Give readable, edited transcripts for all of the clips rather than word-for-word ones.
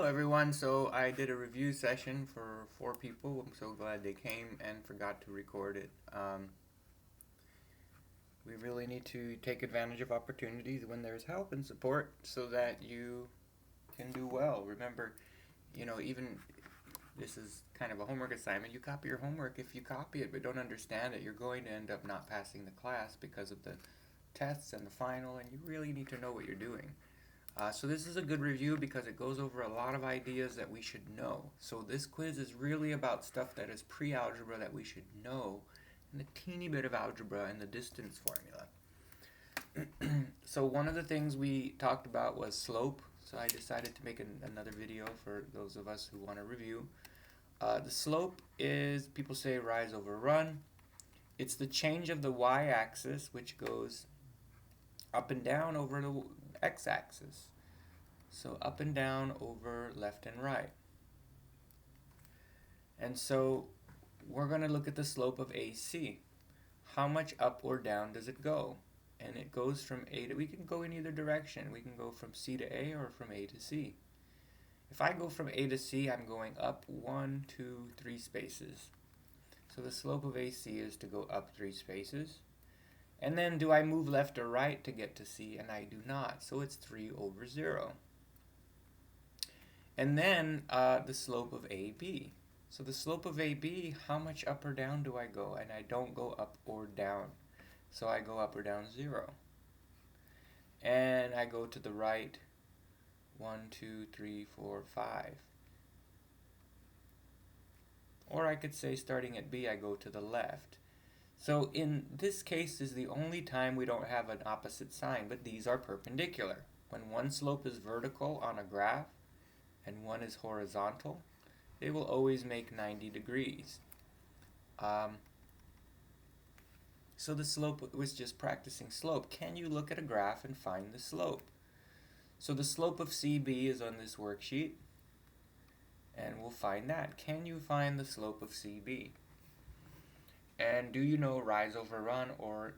everyone. So I did a review session for 4 people. I'm so glad they came and forgot to record it. We really need to take advantage of opportunities when there's help and support so that you can do well. Remember, even this is kind of a homework assignment. You copy your homework. If you copy it but don't understand it, you're going to end up not passing the class because of the tests and the final, and you really need to know what you're doing. So this is a good review because it goes over a lot of ideas that we should know. So this quiz is really about stuff that is pre-algebra that we should know, and a teeny bit of algebra and the distance formula. So one of the things we talked about was slope. So I decided to make another video for those of us who want to review. The slope is, people say, rise over run. It's the change of the y-axis, which goes up and down over the x-axis. So up and down over left and right. And so we're going to look at the slope of AC. How much up or down does it go? And it goes from A to, we can go in either direction. We can go from C to A or from A to C. If I go from A to C, I'm going up 1, 2, 3 spaces. So the slope of AC is to go up 3 spaces. And then do I move left or right to get to C? And I do not. So it's 3 over 0. And then the slope of AB. So the slope of AB, how much up or down do I go? And I don't go up or down. So I go up or down 0. And I go to the right 1, 2, 3, 4, 5. Or I could say starting at B, I go to the left. So in this case is the only time we don't have an opposite sign, but these are perpendicular. When one slope is vertical on a graph and one is horizontal, they will always make 90 degrees. So the slope was just practicing slope. Can you look at a graph and find the slope? So the slope of CB is on this worksheet, and we'll find that. Can you find the slope of CB? And do you know rise over run or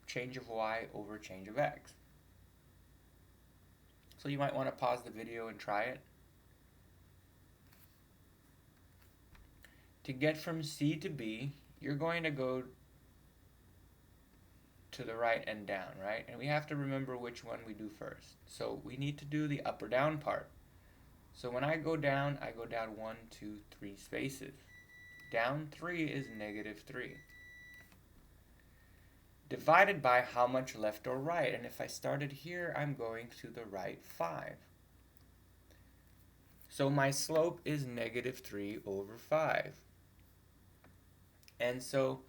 change of y over change of x? So you might want to pause the video and try it. To get from C to B, you're going to go to the right and down, right? And we have to remember which one we do first. So we need to do the up or down part. So when I go down 1, 2, 3 spaces. Down 3 is -3. Divided by how much left or right. And if I started here, I'm going to the right 5. So my slope is -3 over 5. And so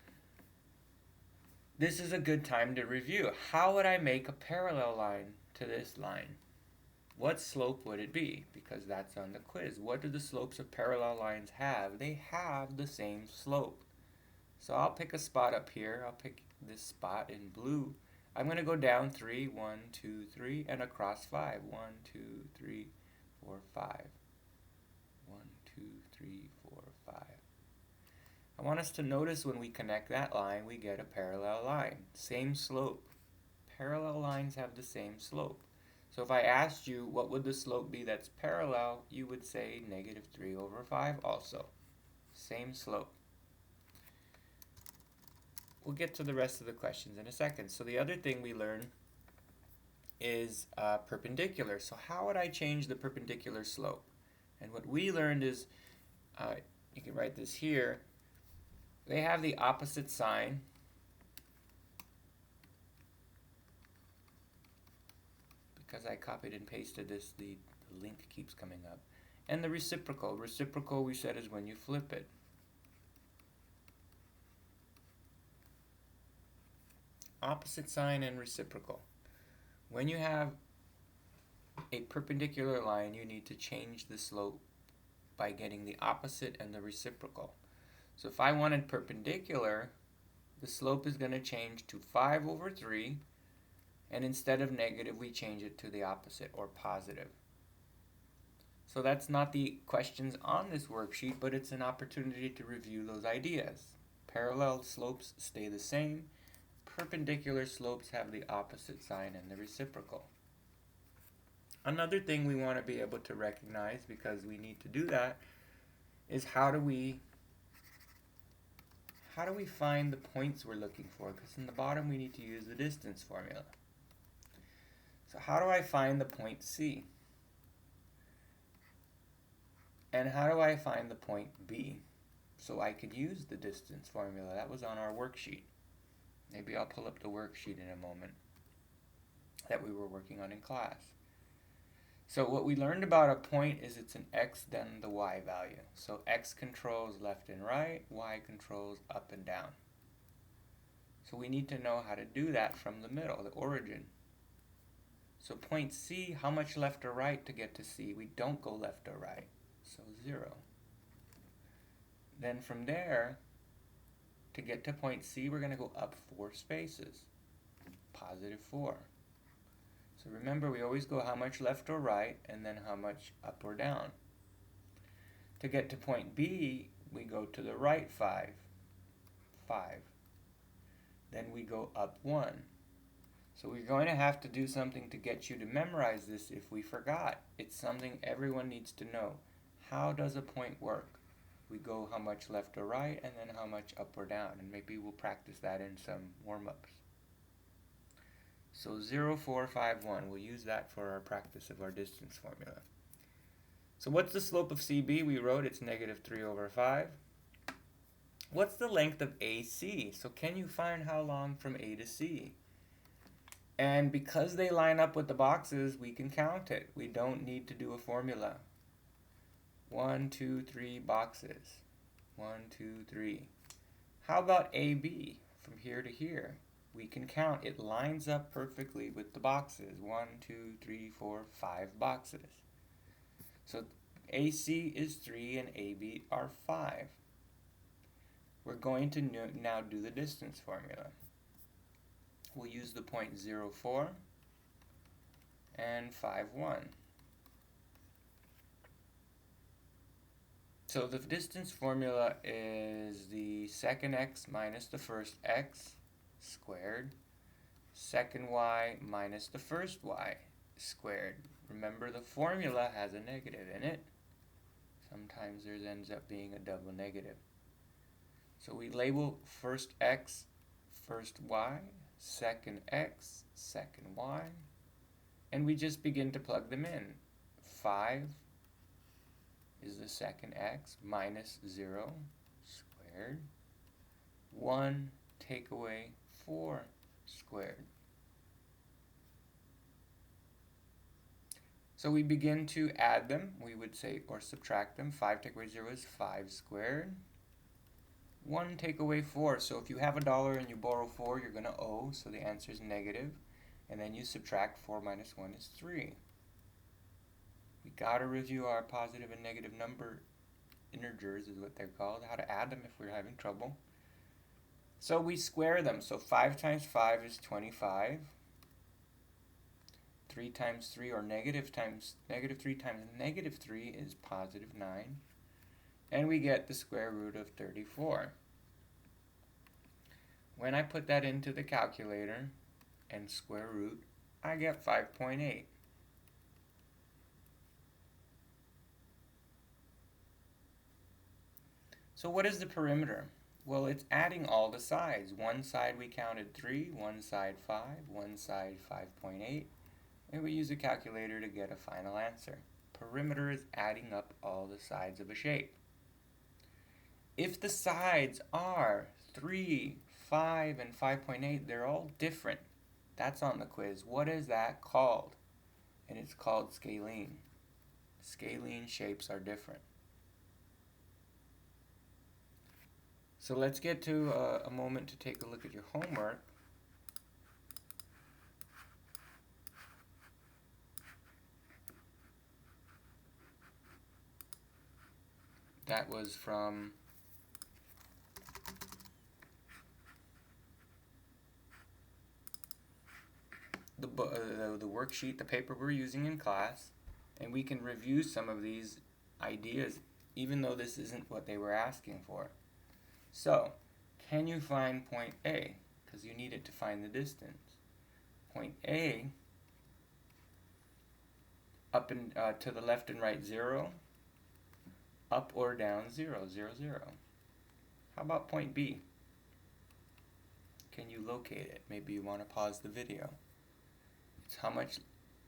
this is a good time to review. How would I make a parallel line to this line? What slope would it be? Because that's on the quiz. What do the slopes of parallel lines have? They have the same slope. So I'll pick a spot up here. I'll pick this spot in blue. I'm going to go down 3, 1, 2, 3, and across 5. 1, 2, 3, 4, 5. 1, 2, 3, 4, 5. I want us to notice when we connect that line, we get a parallel line. Same slope. Parallel lines have the same slope. So if I asked you what would the slope be that's parallel, you would say -3 over 5 also. Same slope. We'll get to the rest of the questions in a second. So the other thing we learn is perpendicular. So how would I change the perpendicular slope? And what we learned is, you can write this here, they have the opposite sign. Because I copied and pasted this, the link keeps coming up. And the reciprocal. Reciprocal, we said, is when you flip it. Opposite sign and reciprocal. When you have a perpendicular line, you need to change the slope by getting the opposite and the reciprocal. So if I wanted perpendicular, the slope is going to change to 5 over 3. And instead of negative, we change it to the opposite, or positive. So that's not the questions on this worksheet, but it's an opportunity to review those ideas. Parallel slopes stay the same. Perpendicular slopes have the opposite sign and the reciprocal. Another thing we want to be able to recognize, because we need to do that, is how do we find the points we're looking for? Because in the bottom we need to use the distance formula. So how do I find the point C? And how do I find the point B? So I could use the distance formula. That was on our worksheet. Maybe I'll pull up the worksheet in a moment that we were working on in class. So what we learned about a point is it's an x then the y value. So x controls left and right, y controls up and down. So we need to know how to do that from the middle, the origin. So point C, how much left or right to get to C? We don't go left or right, so 0. Then from there, to get to point C, we're going to go up 4 spaces, positive 4. So remember, we always go how much left or right, and then how much up or down. To get to point B, we go to the right 5. Then we go up 1. So we're going to have to do something to get you to memorize this if we forgot. It's something everyone needs to know. How does a point work? We go how much left or right, and then how much up or down. And maybe we'll practice that in some warm-ups. So 0, 4, 5, 1. We'll use that for our practice of our distance formula. So what's the slope of CB? We wrote it's negative 3 over 5. What's the length of AC? So can you find how long from A to C? And because they line up with the boxes, we can count it. We don't need to do a formula. 1, 2, 3 boxes. 1, 2, 3. How about AB from here to here? We can count. It lines up perfectly with the boxes. 1, 2, 3, 4, 5 boxes. So AC is 3 and AB are 5. We're going to now do the distance formula. We'll use the point 0, 4 and 5, 1. So the distance formula is the second x minus the first x squared, second y minus the first y squared. Remember, the formula has a negative in it. Sometimes there ends up being a double negative. So we label first x, first y, second x, second y, and we just begin to plug them in. 5 is the second x minus 0 squared. 1 take away 4 squared. So we begin to add them. We would say, or subtract them. 5 take away 0 is 5 squared. 1 take away 4. So if you have $1 and you borrow 4, you're going to owe. So the answer is negative. And then you subtract 4 minus 1 is 3. We got to review our positive and negative number integers is what they're called. How to add them if we're having trouble. So we square them. So 5 times 5 is 25. 3 times 3, or negative 3 times negative 3 is positive 9. And we get the square root of 34. When I put that into the calculator and square root, I get 5.8. So what is the perimeter? Well, it's adding all the sides. One side we counted 3, one side 5, one side 5.8, and we use a calculator to get a final answer. Perimeter is adding up all the sides of a shape. If the sides are 3, 5, and 5.8, they're all different. That's on the quiz. What is that called? And it's called scalene. Scalene shapes are different. So let's get to a moment to take a look at your homework. That was from the worksheet, the paper we're using in class, and we can review some of these ideas even though this isn't what they were asking for. So, can you find point A? Because you need it to find the distance. Point A up and to the left and right 0, up or down 0, 0, 0. How about point B? Can you locate it? Maybe you want to pause the video. It's how much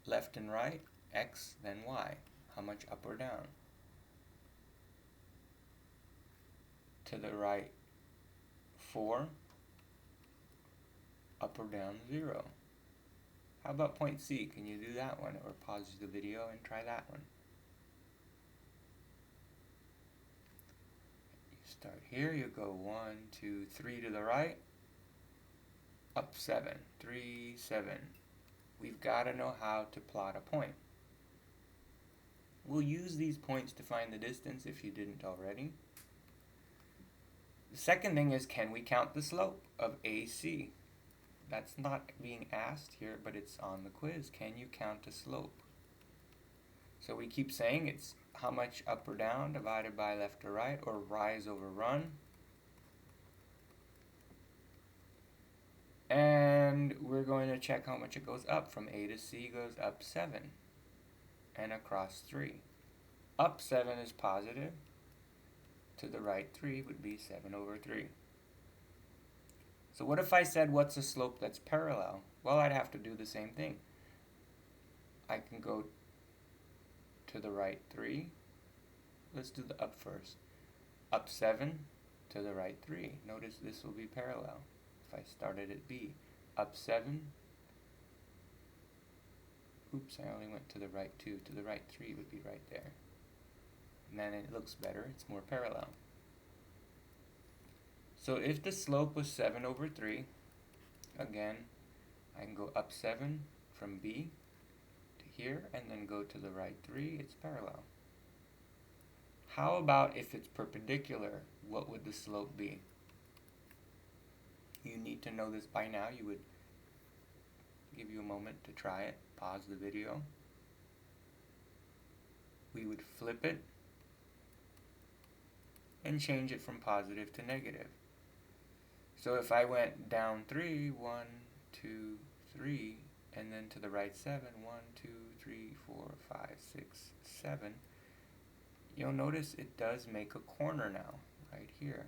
left and right, x, then y. How much up or down? To the right 4, up or down 0. How about point C? Can you do that one? Or pause the video and try that one. You start here, you go 1, 2, 3 to the right, up 7, 3, 7. We've got to know how to plot a point. We'll use these points to find the distance if you didn't already. The second thing is, can we count the slope of AC? That's not being asked here, but it's on the quiz. Can you count a slope? So we keep saying it's how much up or down divided by left or right, or rise over run. And we're going to check how much it goes up. From A to C goes up 7 and across 3. Up 7 is positive. To the right 3 would be 7 over 3. So what if I said, what's a slope that's parallel? Well, I'd have to do the same thing. I can go to the right 3. Let's do the up first. Up 7 to the right 3. Notice this will be parallel. If I started at B. Up 7. Oops, I only went to the right 2. To the right 3 would be right there. And then it looks better. It's more parallel. So if the slope was 7 over 3, again, I can go up 7 from B to here, and then go to the right 3. It's parallel. How about if it's perpendicular? What would the slope be? You need to know this by now. You would give you a moment to try it. Pause the video. We would flip it and change it from positive to negative. So if I went down 3, 1, 2, 3, and then to the right 7, 1, 2, 3, 4, 5, 6, 7, you'll notice it does make a corner now, right here.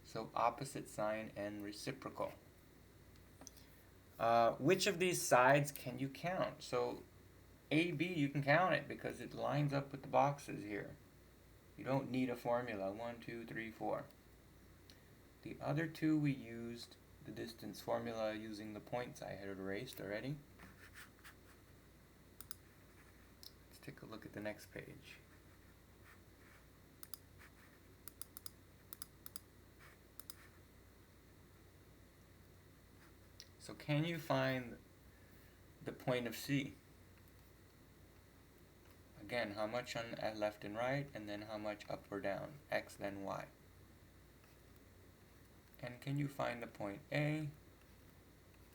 So opposite sign and reciprocal. Which of these sides can you count? So AB, you can count it because it lines up with the boxes here. You don't need a formula. 1, 2, 3, 4. The other two we used the distance formula using the points I had erased already. Let's take a look at the next page. So can you find the point of C? Again, how much on left and right, and then how much up or down? X, then Y. And can you find the point A?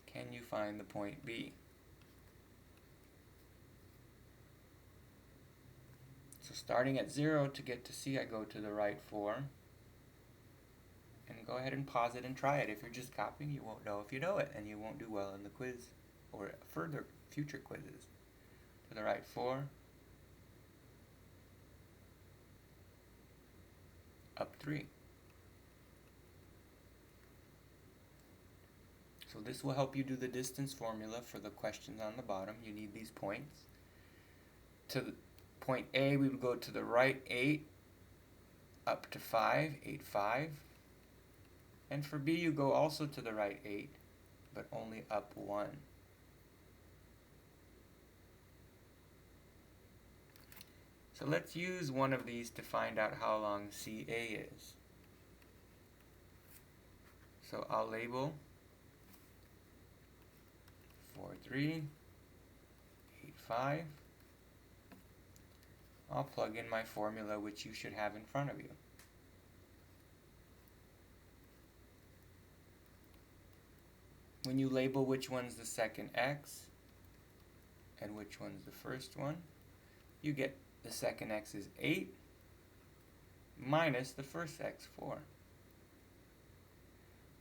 Can you find the point B? So starting at 0 to get to C, I go to the right 4. And go ahead and pause it and try it. If you're just copying, you won't know if you know it, and you won't do well in the quiz or further future quizzes. To the right 4. Up 3. So this will help you do the distance formula for the questions on the bottom. You need these points. To the point A, we would go to the right 8, up to 5, 8, 5. And for B, you go also to the right 8, but only up 1. So let's use one of these to find out how long CA is. So I'll label 4, 3, 8, 5. I'll plug in my formula, which you should have in front of you. When you label which one's the second x and which one's the first one, you get the second x is 8 minus the first x, 4.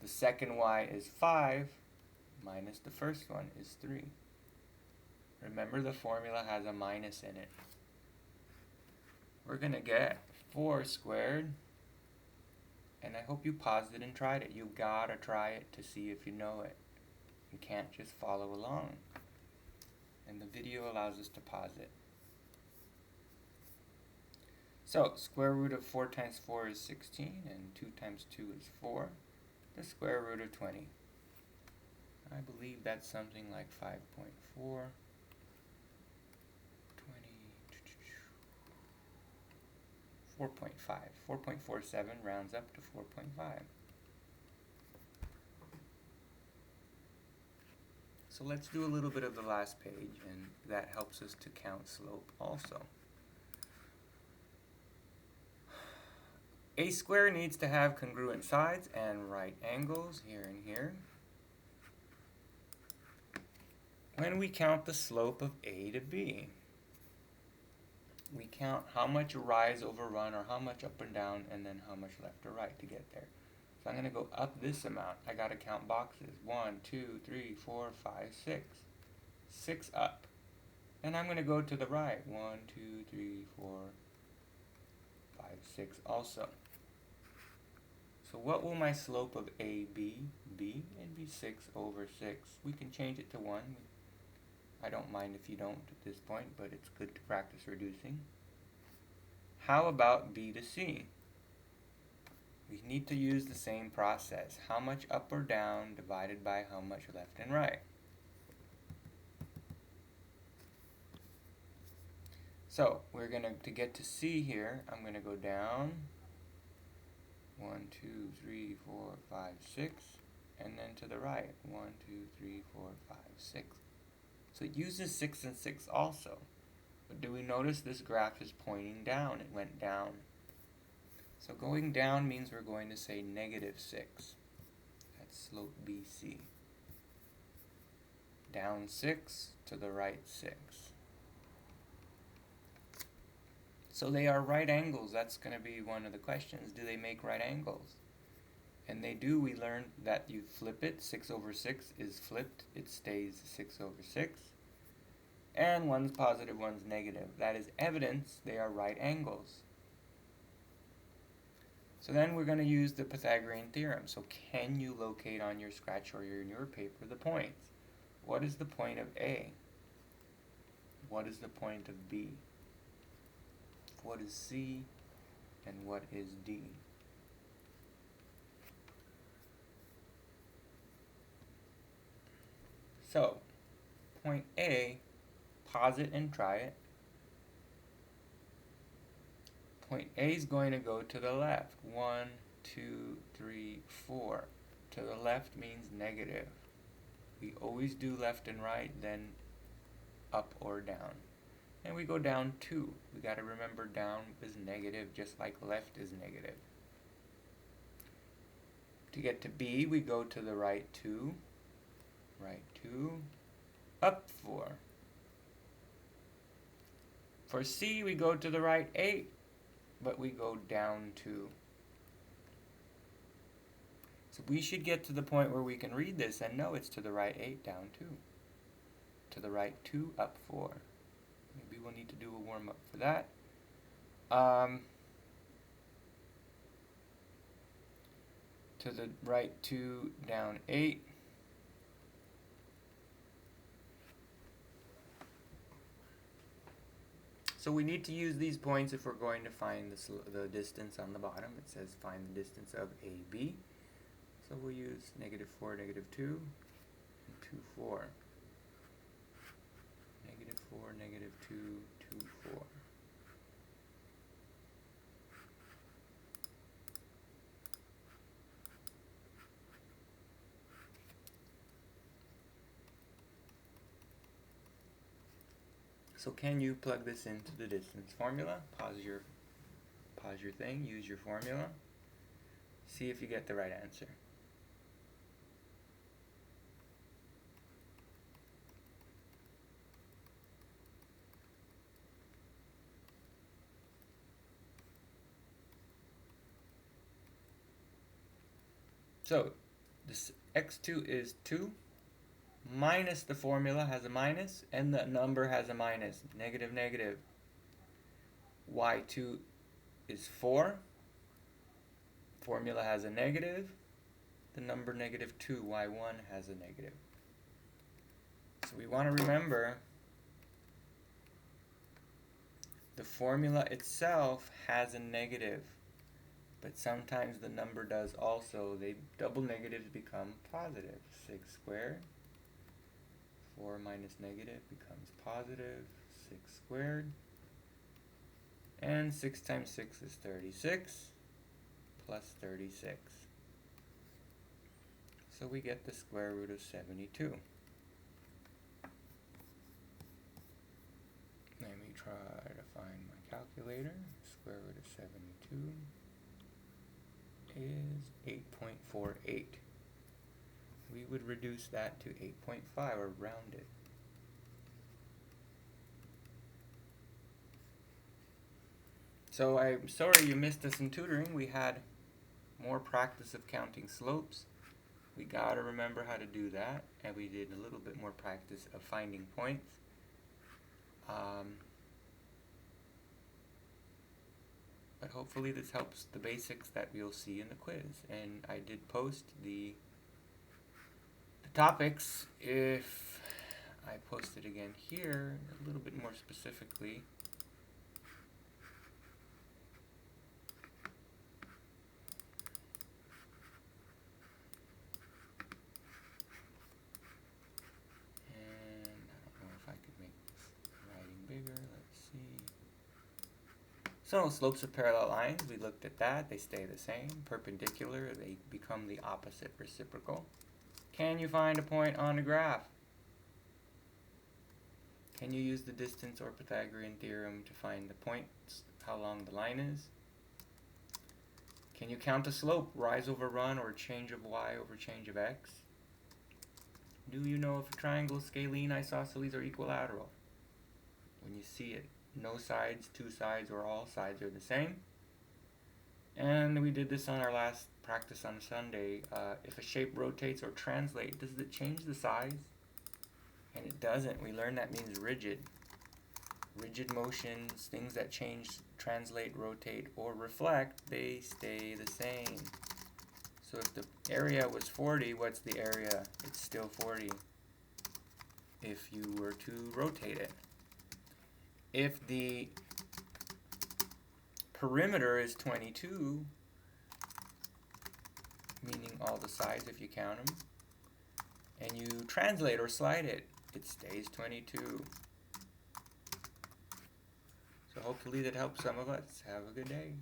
The second y is 5 minus the first one is 3. Remember, the formula has a minus in it. We're going to get 4 squared. And I hope you paused it and tried it. You gotta try it to see if you know it. You can't just follow along. And the video allows us to pause it. So, square root of 4 times 4 is 16, and 2 times 2 is 4. The square root of 20. I believe that's something like 5.4. 4.5. 4.47 rounds up to 4.5. So let's do a little bit of the last page, and that helps us to count slope also. A square needs to have congruent sides and right angles here and here. When we count the slope of A to B, we count how much rise over run, or how much up and down, and then how much left or right to get there. So I'm going to go up this amount. I got to count boxes. 1, 2, 3, 4, 5, 6. 6 up. And I'm going to go to the right. 1, 2, 3, 4, 5, 6 also. So what will my slope of AB be? It'd be 6 over 6. We can change it to 1. I don't mind if you don't at this point, but it's good to practice reducing. How about B to C? We need to use the same process. How much up or down divided by how much left and right. So we're going to get to C here, I'm going to go down 1, 2, 3, 4, 5, 6, and then to the right 1, 2, 3, 4, 5, 6. So it uses 6 and 6 also. But do we notice this graph is pointing down? It went down. So going down means we're going to say negative 6. That's slope BC. Down 6, to the right 6. So they are right angles. That's going to be one of the questions. Do they make right angles? And they do. We learned that you flip it. 6 over 6 is flipped. It stays 6 over 6. And one's positive, one's negative. That is evidence they are right angles. So then we're going to use the Pythagorean Theorem. So can you locate on your scratch or in your paper the points? What is the point of A? What is the point of B? What is C? And what is D? So, point A, pause it and try it. Point A is going to go to the left. 1, 2, 3, 4. To the left means negative. We always do left and right, then up or down. And we go down 2. We got to remember down is negative, just like left is negative. To get to B, we go to the right 2. Right 2. Up 4. For C, we go to the right 8. But we go down 2. So we should get to the point where we can read this and know it's to the right 8, down 2. To the right 2, up 4. Maybe we'll need to do a warm-up for that. To the right 2, down 8. So we need to use these points if we're going to find the distance on the bottom. It says find the distance of AB. So we'll use negative 4, negative 2, and 2, 4. Negative 4, negative 2, 2, 4. So can you plug this into the distance formula? Pause your thing, use your formula. See if you get the right answer. So this x2 is 2 minus the formula has a minus, and the number has a minus. Negative, negative. y2 is 4. Formula has a negative. The number negative 2, y1 has a negative. So we want to remember the formula itself has a negative, but sometimes the number does also. Double negatives become positive. 6 squared. 4 minus negative becomes positive. 6 squared. And 6 times 6 is 36 plus 36. So we get the square root of 72. Let me try to find my calculator. Square root of 72 is 8.48. We would reduce that to 8.5 or round it. So I'm sorry you missed us in tutoring. We had more practice of counting slopes. We got to remember how to do that, and we did a little bit more practice of finding points. But hopefully this helps the basics that we'll see in the quiz. And I did post the topics. If I post it again here, a little bit more specifically. So slopes of parallel lines, we looked at that. They stay the same. Perpendicular, they become the opposite reciprocal. Can you find a point on a graph? Can you use the distance or Pythagorean theorem to find the points, how long the line is? Can you count a slope, rise over run, or change of y over change of x? Do you know if a triangle, scalene, isosceles, or equilateral? When you see it, no sides, two sides, or all sides are the same. And we did this on our last practice on Sunday. If a shape rotates or translates, does it change the size? And it doesn't. We learned that means rigid. Rigid motions, things that change, translate, rotate, or reflect, they stay the same. So if the area was 40, what's the area? It's still 40 if you were to rotate it. If the perimeter is 22, meaning all the sides if you count them, and you translate or slide it, it stays 22. So hopefully that helps some of us. Have a good day.